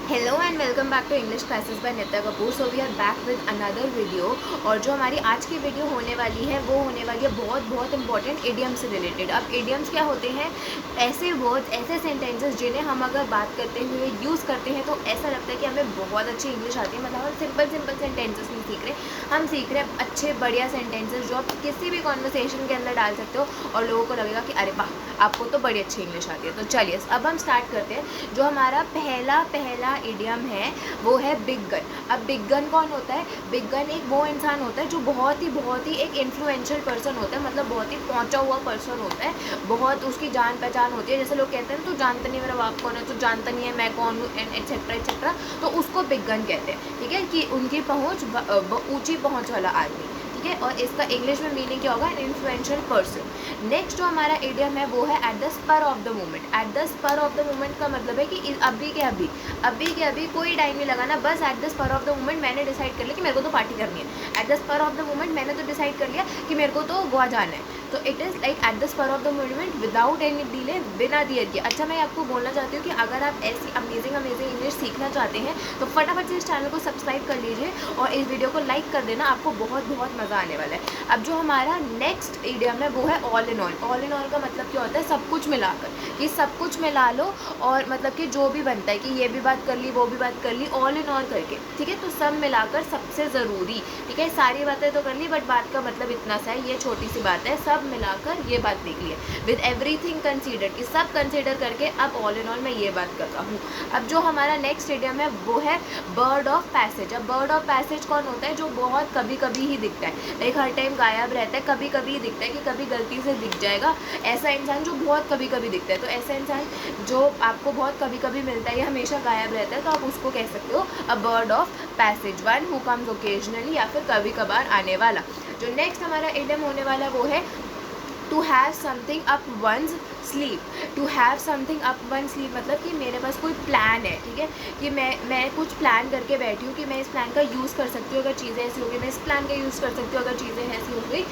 Hello and welcome back to English classes by Nitya Kapoor. So we are back with another video. और जो हमारी आज की वीडियो होने वाली है वो होने वाली है बहुत बहुत इंपॉर्टेंट इडियम से रिलेटेड। अब इडियम्स क्या होते हैं? ऐसे वर्ड्स, ऐसे सेंटेंसेस जिन्हें हम अगर बात करते हुए यूज़ करते हैं तो ऐसा लगता है कि हमें बहुत अच्छी इंग्लिश आती है। मतलब हम सिंपल सिंपल सेंटेंसेस नहीं सीख रहे, हम सीख रहे हैं अच्छे बढ़िया सेंटेंसेस जो आप किसी भी कॉन्वर्सेशन के अंदर डाल सकते हो और लोगों को लगेगा कि अरे वाह, आपको तो बड़ी अच्छी इंग्लिश आती है। तो चलिए अब हम स्टार्ट करते हैं। जो हमारा पहला इडियम है वो है बिग गन। अब बिग गन कौन होता है? बिग गन एक वो इंसान होता है जो बहुत ही एक इन्फ्लुएंशियल पर्सन होता है, मतलब बहुत ही पहुंचा हुआ पर्सन होता है, बहुत उसकी जान पहचान होती है। जैसे लोग कहते हैं तू जानता नहीं मेरा बाप कौन है, तू जानता नहीं है मैं कौन हूँ, एंड एटसेट्रा एटसेट्रा। तो उसको बिग गन कहते हैं, ठीक है, कि उनकी पहुँच ऊँची पहुँच वाला आदमी, ठीक है। और इसका इंग्लिश में मीनिंग क्या होगा? Influential person. नेक्स्ट जो हमारा इडियम है वो है at the spur of the moment. At the spur of the moment का मतलब है कि अभी के अभी कोई टाइम नहीं लगाना, बस at the spur of the moment मैंने डिसाइड कर लिया कि मेरे को तो पार्टी करनी है। At the spur of the moment मैंने तो डिसाइड कर लिया कि मेरे को तो गोवा जाना है। तो it is like at the spur of the moment without any delay, बिना देर के। अच्छा, मैं आपको बोलना चाहती हूँ कि अगर आप ऐसी अमेजिंग इंग्लिश सीखना चाहते हैं तो फटाफट से इस चैनल को सब्सक्राइब कर लीजिए और इस वीडियो को लाइक कर देना, आपको बहुत बहुत मज़ा आने वाला है। अब जो हमारा नेक्स्ट इडियम है वो है all in all. All in all का मतलब क्या होता है? सब कुछ मिलाकर, कि सब कुछ मिला लो और मतलब कि जो भी बनता है कि ये भी बात कर ली वो भी बात कर ली, ऑल इन ऑल करके, ठीक है। तो सब मिलाकर सबसे ज़रूरी, ठीक है। सारी बातें तो कर ली बट बात का मतलब इतना सा है, ये छोटी सी बात है, सब मिलाकर ये बात देख ली है विद एवरीथिंग कंसीडर्ड, कि सब कंसीडर करके अब ऑल इन ऑल मैं ये बात कर रहा हूँ। अब जो हमारा नेक्स्ट इडियम है वो है बर्ड ऑफ पैसेज। अब बर्ड ऑफ पैसेज कौन होता है? जो बहुत कभी कभी ही दिखता है, लाइक हर टाइम गायब रहता है, कभी कभी ही दिखता है, कि कभी गलती से दिख जाएगा। ऐसा इंसान जो बहुत कभी कभी दिखता है, तो ऐसा इंसान जो आपको बहुत कभी कभी मिलता है, ये हमेशा गायब रहता है, तो आप उसको कह सकते हो a bird of passage, one who comes occasionally, या फिर कभी कभार आने वाला। जो नेक्स्ट हमारा इडियम होने वाला वो है to have something up one's sleep. To have something up one sleep मतलब कि मेरे पास कोई प्लान है, ठीक है, कि मैं कुछ प्लान करके बैठी हूँ कि मैं इस प्लान का यूज़ कर सकती हूँ अगर चीज़ें ऐसी होगी, मैं इस प्लान का यूज़ कर सकती हूँ अगर चीज़ें ऐसी हो गई।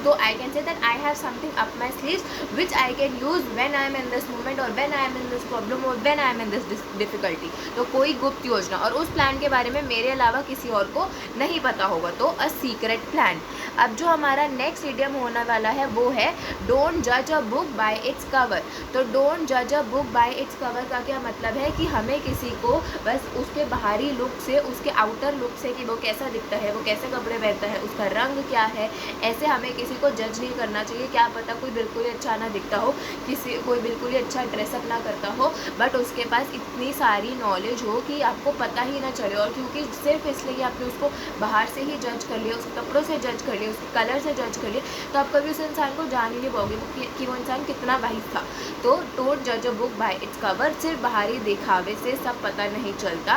तो I can say that I have something up my sleeves which I can use when I am in this moment और when I am in this problem और when I am in this difficulty. तो कोई गुप्त योजना, और उस plan के बारे में मेरे अलावा किसी और को नहीं पता होगा, तो अ सीक्रेट प्लान। अब जो हमारा नेक्स्ट इडियम होने वाला है वो है डोंट जज a book by its cover. तो डोंट जज a book by its cover का क्या मतलब है? कि हमें किसी को बस उसके बाहरी लुक से, उसके आउटर लुक से, कि वो कैसा दिखता है, वो कैसे कपड़े पहनता है, उसका रंग क्या है, ऐसे हमें किसी को जज नहीं करना चाहिए। क्या पता कोई बिल्कुल ही अच्छा ना दिखता हो, कोई बिल्कुल ही अच्छा ड्रेसअप ना करता हो, बट उसके पास इतनी सारी नॉलेज हो कि आपको पता ही ना चले, और क्योंकि सिर्फ इसलिए कि आपने उसको बाहर से ही जज कर लिया, उसके कपड़ों से जज कर लिया, उसके कलर से जज कर लिया, तो आप कभी उस इंसान को जान ही नहीं पाओगे कि वो इंसान कितना वाइज था। तो डोंट जज a book by its cover. सिर्फ बाहरी दिखावे से सब पता नहीं चलता।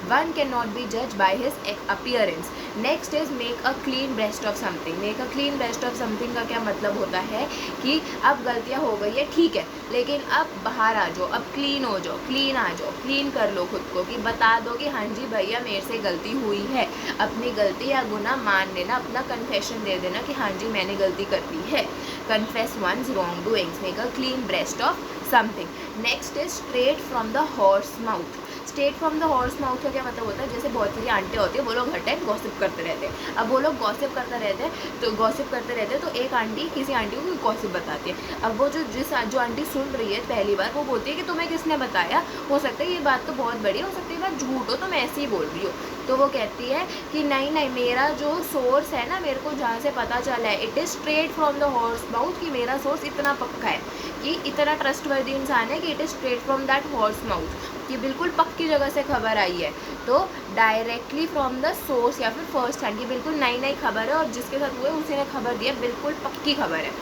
वन कैन नॉट बी जज by his appearance. Next is make a clean breast of something. Make a clean breast of something का क्या मतलब होता है? कि अब गलतियाँ हो गई है, ठीक है, लेकिन अब बाहर आ जाओ, अब क्लीन हो जाओ, क्लीन आ जाओ, क्लीन कर लो खुद को, कि बता दो कि हाँ जी भैया मेरे से गलती हुई है, अपनी गलती या गुनाह मान लेना, अपना कन्फेशन दे देना कि हाँ जी मैंने गलती कर दी है। Confess one's wrong doings, make a clean breast of something. Next is straight from the horse mouth. Straight from the horse mouth का क्या मतलब होता है? जैसे बहुत सारी आंटी होती है, वो लोग हर टाइम गॉसिप करते रहते हैं। अब वो लोग गॉसिप करते रहते हैं, तो गॉसिप करते रहते हैं, तो एक आंटी किसी आंटी को गॉसिप बताती है। अब वो जो आंटी सुन रही है पहली बार, वो बोलती है कि तुम्हें किसने बताया? हो सकता है ये बात तो बहुत बड़ी हो सकती है, बात झूठ हो, तो मैं ऐसे ही बोल रही हूँ। तो वो कहती है कि नहीं नहीं, मेरा जो सोर्स है ना, मेरे को जहाँ से पता चला है, it is straight from the horse mouth, कि मेरा सोर्स इतना पक्का है, कि इतना ट्रस्टवर्दी इंसान है, कि it is straight from that horse mouth, कि बिल्कुल पक्की जगह से खबर आई है। तो डायरेक्टली फ्रॉम द सोर्स या फिर फर्स्ट हैंड, की बिल्कुल नई नई खबर है और जिसके साथ हुए उसी ने खबर दी है, बिल्कुल पक्की खबर है।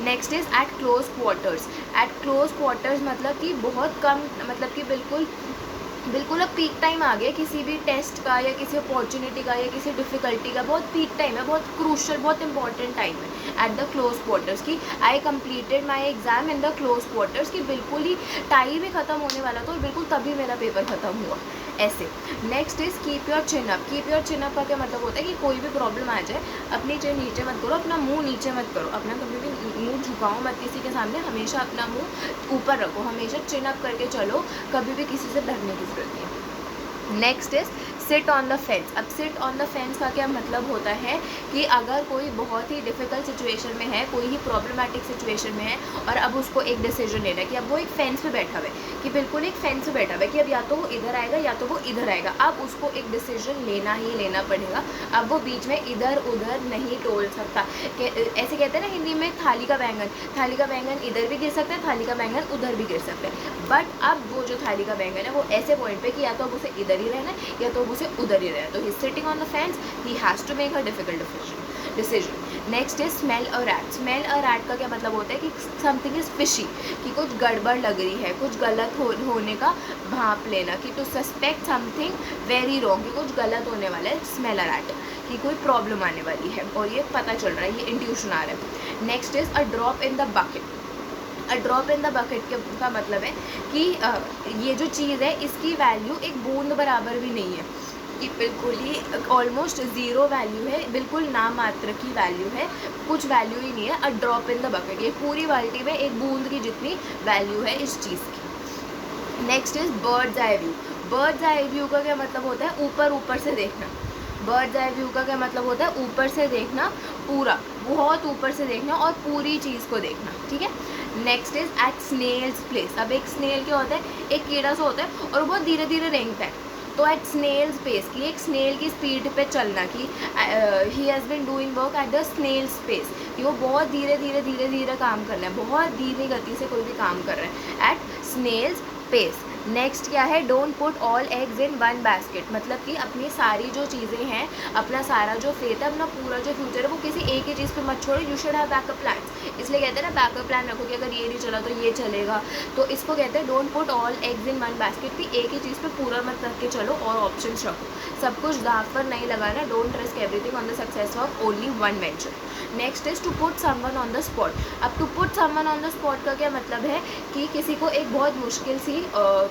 Next is eight close quarters. Eight close quarters मतलब कि बहुत कम, मतलब कि बिल्कुल अब पीक टाइम आ गया किसी भी टेस्ट का या किसी अपॉर्चुनिटी का या किसी डिफ़िकल्टी का, बहुत पीक टाइम है, बहुत क्रूशल, बहुत इंपॉर्टेंट टाइम है एट द क्लोज क्वार्टर्स, की I completed my exam in the close quarters, की बिल्कुल ही टाइम ही ख़त्म होने वाला था और बिल्कुल तभी मेरा पेपर ख़त्म हुआ, ऐसे। Next is keep your chin up. Keep your chin up का क्या मतलब होता है? कि कोई भी प्रॉब्लम आ जाए, अपनी चिन नीचे मत करो, अपना मुंह नीचे मत करो, अपना कभी भी मुंह झुकाओ मत किसी के सामने, हमेशा अपना मुंह ऊपर रखो, हमेशा चिन अप करके चलो, कभी भी किसी से डरने की जरूरत नहीं है। Next is sit on the fence. अब सिट ऑन द फेंस का क्या मतलब होता है कि अगर कोई बहुत ही डिफ़िकल्ट सिचुएशन में है, कोई ही प्रॉब्लमेटिक सिचुएशन में है और अब उसको एक डिसीजन लेना है कि अब वो एक फेंस पे बैठा हुआ है, कि बिल्कुल एक फेंस पे बैठा हुआ है कि अब या तो वो इधर आएगा या तो वो इधर आएगा, अब उसको एक डिसीजन लेना ही लेना पड़ेगा। अब वो बीच में इधर उधर नहीं टोल सकता। ऐसे कहते हैं ना हिंदी में, थाली का बैंगन इधर भी गिर सकता है, थाली का बैंगन उधर भी गिर सकता है। बट अब वो जो थाली का बैंगन है वो ऐसे पॉइंट पे कि या तो अब उसे इधर ही रहना है या तो अब उसे उधर ही रहना है। तो he sitting on the fence, he has to make a difficult decision. Next is smell a rat. Smell a rat का क्या मतलब होता है कि समथिंग इज़ फिशी, कि कुछ गड़बड़ लग रही है, कुछ गलत होने का भांप लेना, कि to suspect something very wrong, कि कुछ गलत होने वाला है। स्मेल अ रैट, कि कोई प्रॉब्लम आने वाली है और ये पता चल रहा है, ये इंट्यूशन आ रहा है। Next is a drop in the bucket. A drop in the bucket का मतलब है कि ये जो चीज़ है इसकी वैल्यू एक बूंद बराबर भी नहीं है, कि बिल्कुल ही ऑलमोस्ट ज़ीरो वैल्यू है, बिल्कुल नामात्र की वैल्यू है, कुछ वैल्यू ही नहीं है। A drop in the bucket, ये पूरी बाल्टी में एक बूंद की जितनी वैल्यू है इस चीज़ की। Next is birds eye view. Birds eye view का क्या मतलब होता है? ऊपर ऊपर से देखना। बर्ड्स आई व्यू का क्या मतलब होता है? ऊपर से देखना, पूरा बहुत ऊपर से देखना और पूरी चीज़ को देखना, ठीक है। Next is at snail's place. अब एक स्नेल क्या होता है? एक कीड़ा सा होता है और बहुत धीरे धीरे रेंगता है। तो एट स्नेल्स पेस, की एक स्नेल की स्पीड पे चलना, कि he has been doing work at the snail's pace, कि वो बहुत धीरे धीरे काम करना है, बहुत धीरे गति से कोई भी काम कर रहा है, एट स्नेल्स पेस। नेक्स्ट क्या है? Don't put all eggs in one basket, मतलब कि अपनी सारी जो चीज़ें हैं, अपना सारा जो फेथ है, अपना पूरा जो फ्यूचर है वो किसी एक ही चीज़ पे मत छोड़ो। You should have backup plan. इसलिए कहते हैं ना बैकअप प्लान रखो कि अगर ये नहीं चला तो ये चलेगा। तो इसको कहते हैं don't put all eggs in one basket, कि एक ही चीज़ पे पूरा मत रख के चलो और ऑप्शन रखो, सब कुछ दांव पर नहीं लगाना। Don't risk everything on the success of only one venture. Next is to put someone on the spot. अब to put someone on the spot का क्या मतलब है? कि किसी को एक बहुत मुश्किल सी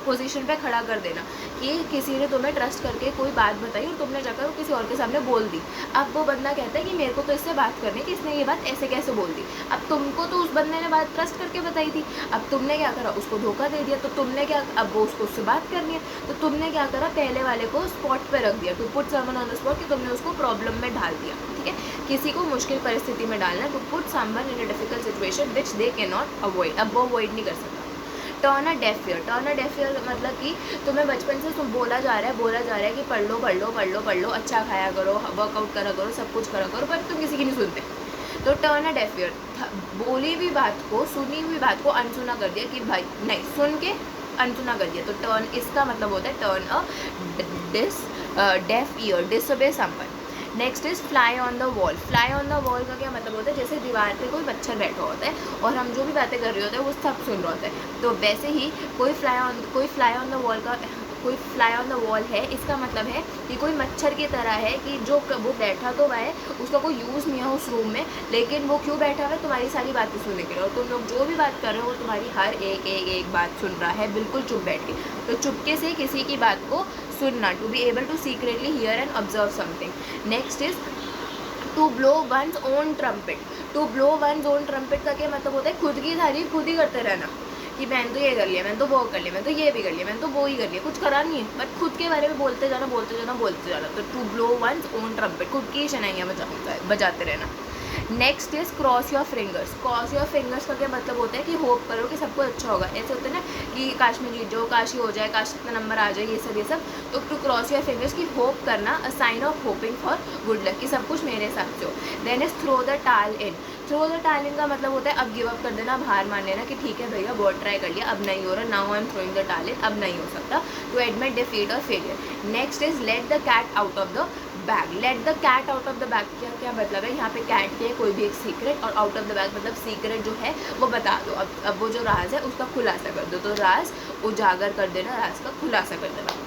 पोजीशन पे खड़ा कर देना, कि किसी ने तुम्हें ट्रस्ट करके कोई बात बताई और तुमने जाकर वो किसी और के सामने बोल दी। अब वो बंदा कहता है कि मेरे को तो इससे बात करनी, कि इसने ये बात ऐसे कैसे बोल दी। अब तुमको तो उस बंदे ने बात ट्रस्ट करके बताई थी, अब तुमने क्या करा? उसको धोखा दे दिया। तो तुमने क्या, अब वो उसको उससे बात करनी है तो तुमने क्या करा? पहले वाले को स्पॉट पे रख दिया। To put someone on the spot, कि तुमने उसको प्रॉब्लम में डाल दिया, ठीक है। किसी को मुश्किल परिस्थिति में डालना। To put someone in a difficult situation which they can not avoid, अब वो अवॉइड नहीं कर सकता। Turn a deaf ear. Turn a deaf ear मतलब कि तुम्हें बचपन से तुम बोला जा रहा है कि पढ़ लो, अच्छा खाया करो, वर्कआउट करा करो, सब कुछ करा करो, पर तुम किसी की नहीं सुनते। तो टर्न अ डेफ ईयर, बोली हुई बात को, सुनी हुई बात को अनसुना कर दिया, कि भाई नहीं, सुन के अनसुना कर दिया। तो टर्न, इसका मतलब होता है turn a deaf year, disobey someone. Next is fly on the wall. Fly on the wall का क्या मतलब होता है? जैसे दीवार पे कोई मच्छर बैठा होता है और हम जो भी बातें कर रहे होते हैं वो सब सुन रहा होता है, तो वैसे ही कोई फ्लाई ऑन द वॉल है, इसका मतलब है कि कोई मच्छर की तरह है, कि जो वो बैठा तो है, उसका कोई यूज़ नहीं है उस रूम में, लेकिन वो क्यों बैठा हुआ है? तुम्हारी सारी बातें सुनने के लिए, और तुम लोग जो भी बात कर रहे हो वो तुम्हारी हर एक बात सुन रहा है, बिल्कुल चुप बैठ के। तो चुपके से किसी की बात को सुनना, to be able to secretly hear and observe something. Next is to blow one's own trumpet. To blow one's own trumpet का क्या मतलब होता है? खुद की तारीफ खुद ही करते रहना, कि मैंने तो ये कर लिया, मैंने तो वो कर लिया, मैंने तो ये भी कर लिया, मैंने तो वो ही कर लिया, कुछ करा नहीं है, बट खुद के बारे में बोलते जाना। तो to blow one's own trumpet, खुद की शनाइयाँ बजाते रहना। Next is cross your fingers. Cross your fingers का क्या मतलब होता है? कि होप करो कि सब कुछ अच्छा होगा। ऐसे होते हैं ना कि काश में जीत जाओ, काश ही हो जाए, काश इतना नंबर आ जाए, ये सब। तो टू क्रॉस योर फिंगर्स, की होप करना, a sign of hoping for good luck, कि सब कुछ मेरे हिसाब से हो। Then is throw the towel in. Throw the towel इन का मतलब होता है अब गिव अप कर देना, बाहर मान लेना, कि ठीक है भैया बहुत ट्राई कर लिया, अब नहीं हो रहा, now I am throwing the towel in, अब नहीं हो सकता। टू एडमिट डिफीट और failure. Next is let the cat out of the bag. Let the cat out of the bag क्या मतलब है? यहाँ पे कैट के कोई भी एक सीक्रेट, और आउट ऑफ द बैग मतलब सीक्रेट जो है वो बता दो। अब वो जो राज है उसका खुलासा कर दो। तो राज उजागर कर देना, राज का खुलासा कर देना।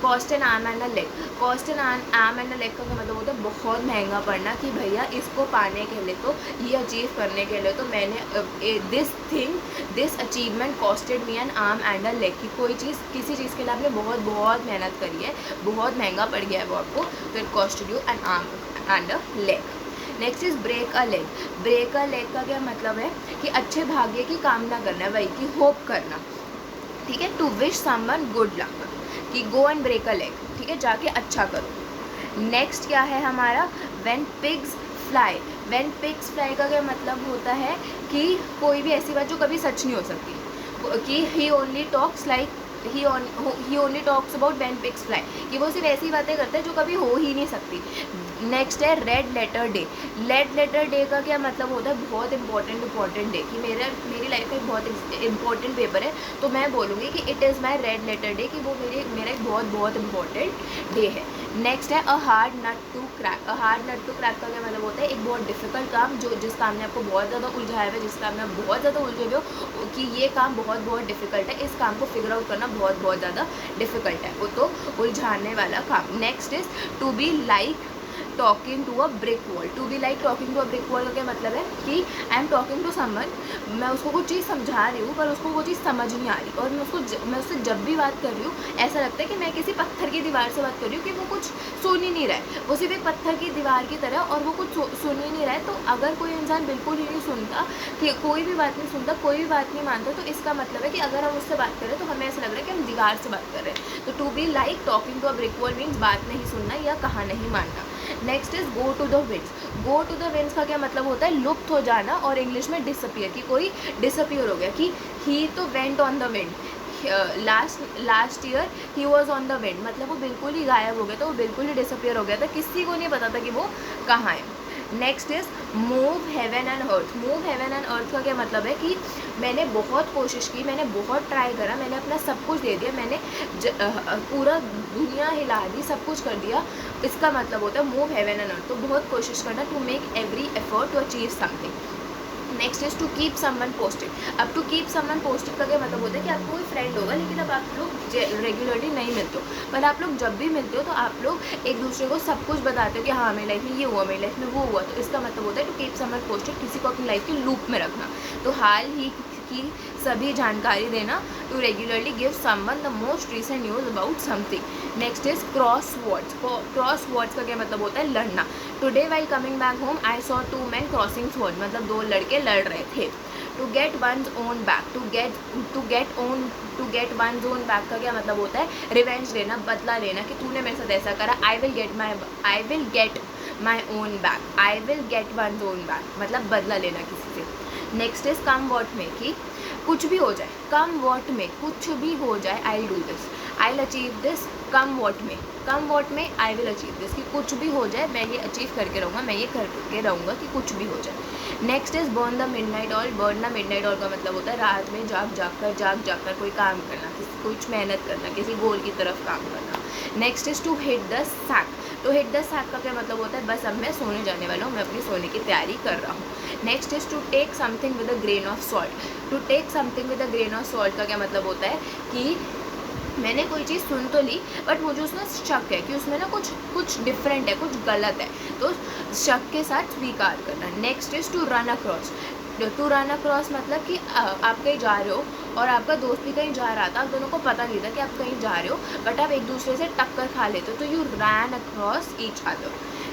Cost N arm and a leg. Cost N arm and a leg का मतलब होता है बहुत महंगा पड़ना, कि भैया इसको पाने के लिए, तो ये अचीव करने के लिए तो मैंने this achievement costed me N arm and a leg, की कोई चीज़, किसी चीज़ के लिए आपने बहुत मेहनत करी है, बहुत महंगा पड़ गया है वो आपको, तो it costed you an arm and a leg. Next is break a leg. Break a leg का क्या मतलब है? कि अच्छे भाग्य की कामना करना, वही की होप करना, ठीक है। To wish someone good luck, कि go and break a leg, ठीक है। है, जाके अच्छा करो। नेक्स्ट क्या है हमारा, when pigs fly. When pigs fly का क्या मतलब होता है कि कोई भी ऐसी बात जो कभी सच नहीं हो सकती, कि he only talks like he only talks about when pigs fly, कि वो सिर्फ ऐसी बातें करते हैं जो कभी हो ही नहीं सकती। नेक्स्ट है red letter day. Red letter day का क्या मतलब होता है, बहुत इंपॉर्टेंट डे, कि मेरी लाइफ में बहुत इंपॉर्टेंट पेपर है, तो मैं बोलूँगी कि it is my red letter day, कि वो मेरा एक बहुत इंपॉर्टेंट डे है। नेक्स्ट है a hard nut to crack. A hard nut to crack का क्या मतलब होता है, एक बहुत डिफिकल्ट काम, जिस काम ने आपको बहुत ज़्यादा उलझाया हुआ है, जिस काम में आप बहुत ज़्यादा उलझे हुए हो, कि ये काम बहुत डिफिकल्ट है, इस काम को फिगर आउट करना बहुत ज़्यादा डिफिकल्ट है, वो तो उलझाने वाला काम। Next is to be like talking to a brick wall. To be like talking to a brick wall का क्या मतलब है कि I am talking to someone, मैं उसको कुछ चीज़ समझा रही हूँ पर उसको वो चीज़ समझ नहीं आ रही, और मैं उससे जब भी बात कर रही हूँ ऐसा लगता है कि मैं किसी पत्थर की दीवार से बात कर रही हूँ, कि वो कुछ सुन ही नहीं रहा है, वो सिर्फ एक पत्थर की दीवार की तरह, और वो कुछ सुन ही नहीं रहा है। तो अगर कोई इंसान बिल्कुल ही नहीं सुनता, कि कोई भी बात नहीं सुनता, कोई भी बात नहीं मानता, तो इसका मतलब है कि अगर हम उससे बात करें तो हमें ऐसा लग रहा है कि हम दीवार से बात कर रहे हैं। तो to be like talking to a brick wall means बात नहीं सुनना या कहा नहीं मानना। Next is go to the winds. Go to the winds का क्या मतलब होता है, लुप्त हो जाना, और इंग्लिश में डिसअपियर, कि कोई डिसअपियर हो गया, कि ही तो went on the wind. Last year he was on the wind, मतलब वो बिल्कुल ही गायब हो गया था, वो बिल्कुल ही डिसअपियर हो गया था, किसी को नहीं पता था कि वो कहाँ है। Next is move heaven and earth. Move heaven and earth का क्या मतलब है कि मैंने बहुत कोशिश की, मैंने बहुत ट्राई करा, मैंने अपना सब कुछ दे दिया, मैंने पूरा दुनिया हिला दी, सब कुछ कर दिया, इसका मतलब होता है मूव हेवन एंड अर्थ। तो बहुत कोशिश करना, to make every effort to achieve something. Next is to keep someone posted. अब टू कीप समवन पोस्टेड का क्या मतलब होता है कि आपको कोई फ्रेंड होगा, लेकिन अब आप लोग रेगुलरली नहीं मिलते हो, पर आप लोग जब भी मिलते हो तो आप लोग एक दूसरे को सब कुछ बताते हो कि हाँ मेरी लाइफ में ये हुआ, मेरी लाइफ में वो हुआ। तो इसका मतलब होता है टू कीप समवन पोस्टेड, किसी को अपनी लाइफ के लूप में रखना, तो हाल ही की सभी जानकारी देना, to regularly give someone the most recent news about something. Next is cross words. Cross words का क्या मतलब होता है, लड़ना। Today while coming back home I saw two man crossing sword, मतलब दो लड़के लड़ रहे थे। To get one's own back. To get one's own back का क्या मतलब होता है, रिवेंज लेना, बदला लेना, कि तूने मेरे साथ ऐसा करा, I will get my own back. I will get one's own back मतलब बदला लेना किसी से। नेक्स्ट इज कम वॉट में, कि कुछ भी हो जाए, कम वॉट में कुछ भी हो जाए, I do this, I will achieve this, come what में आई विल अचीव दिस, कि कुछ भी हो जाए मैं ये अचीव करके रहूँगा, मैं ये करके रहूँगा, कि कुछ भी हो जाए। Next is burn the midnight oil. Burn the midnight oil का मतलब होता है रात में जाग कर कोई काम करना, कुछ मेहनत करना, किसी गोल की तरफ काम करना। Next is to hit the sack. तो हिट द सैक का क्या मतलब होता है, बस अब मैं सोने जाने वाला हूँ, मैं अपनी सोने की तैयारी कर रहा हूँ। Next is to take something with a grain of salt. To take something with a grain of salt का क्या मतलब होता है कि मैंने कोई चीज़ सुन तो ली, बट मुझे उसमें शक है कि उसमें ना कुछ डिफरेंट है, कुछ गलत है, तो शक के साथ स्वीकार करना। Next is to run across. To run across मतलब कि आप कहीं जा रहे हो और आपका दोस्त भी कहीं जा रहा था, आप दोनों को पता नहीं था कि आप कहीं जा रहे हो, बट आप एक दूसरे से टक्कर खा लेते हो, तो you ran across each other.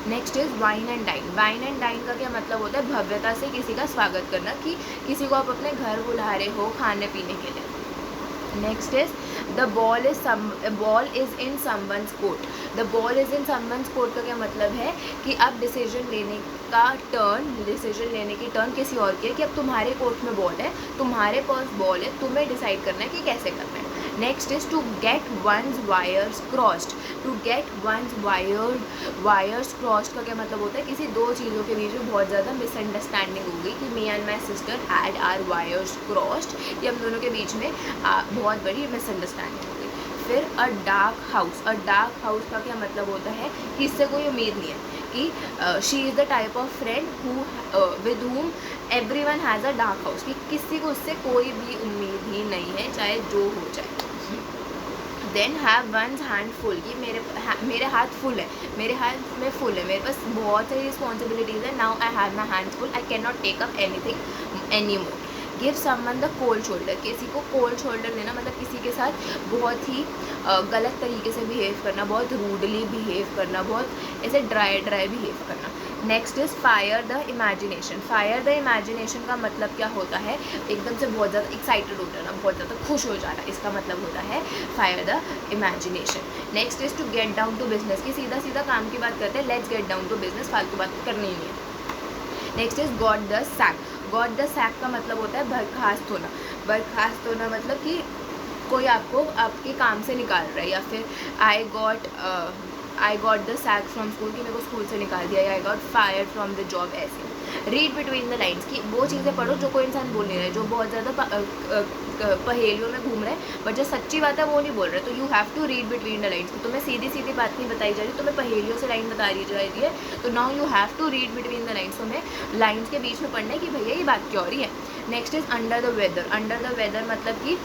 Next is wine and dine. Wine and dine का क्या मतलब होता है, भव्यता से किसी का स्वागत करना, कि किसी को आप अपने घर बुला रहे हो खाने पीने के लिए। Next is the ball is in someone's court. The ball is in someone's court का क्या मतलब है कि अब डिसीजन लेने की टर्न किसी और की है, कि अब तुम्हारे कोर्ट में बॉल है, तुम्हारे पास बॉल है, तुम्हें डिसाइड करना है कि कैसे करना है। Next is to get one's wires crossed. To get one's wires crossed का क्या मतलब होता है, किसी दो चीज़ों के बीच में बहुत ज़्यादा मिसअंडरस्टैंडिंग हो गई, कि me and my sister had our wires crossed, कि हम दोनों के बीच में बहुत बड़ी मिसअंडरस्टैंडिंग हो गई। फिर अ डार्क हाउस। अ डार्क हाउस का क्या मतलब होता है कि इससे कोई उम्मीद नहीं है, कि she is the type of friend with whom everyone has a dark house, कि किसी को उससे कोई भी उम्मीद ही नहीं है, चाहे जो हो जाए। Then have one's hand full, कि मेरे हाथ फुल है, मेरे हाथ में फुल है, मेरे पास बहुत सारी रिस्पॉन्सिबिलिटीज़ है, now I have my hand full, I can not take up anything any more. Give someone the cold shoulder, किसी को कोल्ड शोल्डर देना मतलब किसी के साथ बहुत ही गलत तरीके से बिहेव करना, बहुत रूडली बिहेव करना, बहुत ऐसे ड्राई बिहेव करना। Next is fire the imagination. Fire the imagination का मतलब क्या होता है, एकदम से बहुत ज़्यादा एक्साइटेड हो जाना, बहुत ज़्यादा खुश हो जाना, इसका मतलब होता है fire the imagination. Next is to get down to business, की सीधा सीधा काम की बात करते हैं, let's get down to business, फालतू बात करनी ही नहीं है। Next is got the sack. Got the sack का मतलब होता है बर्खास्त होना। बर्खास्त होना मतलब कि कोई आपको आपके काम से निकाल रहा है, या फिर I got the sack from school, कि मेरे को स्कूल से निकाल दिया, या I got fired from the job. ऐसे रीड बिटवीन द लाइन्स, की वो चीज़ें पढ़ो जो कोई इंसान बोल नहीं रहा है, जो बहुत ज़्यादा पहेलियों में घूम रहे हैं, बट जो सच्ची बात है वो नहीं बोल रहे। तो you have to read between the lines. तुम्हें सीधी सीधी बात नहीं बताई जा रही, तुम्हें पहेलियों से लाइन बता जा रही है, तो now you have to read between the lines. तुम्हें लाइन्स के बीच में पढ़ना है कि भैया ये बात क्या हो रही है। Next is under the weather. Under the weather मतलब कि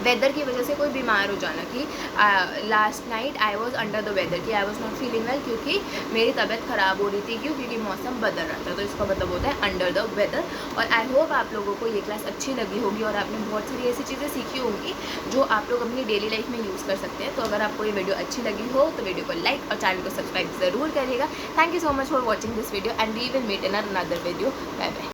वेदर की वजह से कोई बीमार हो जाना, कि last night I was under the weather, कि I was not feeling well, क्योंकि मेरी तबीयत ख़राब हो रही थी, क्योंकि मौसम बदल रहा था। तो इसका मतलब होता है अंडर द वेदर। और आई होप आप लोगों को ये क्लास अच्छी लगी होगी और आपने बहुत सारी ऐसी चीज़ें सीखी होंगी जो आप लोग अपनी डेली लाइफ में यूज़ कर सकते हैं। तो अगर आपको ये वीडियो अच्छी लगी हो तो वीडियो को लाइक और चैनल को सब्सक्राइब ज़रूर करिएगा। Thank you so much for watching this video and we will meet in another video. Bye bye.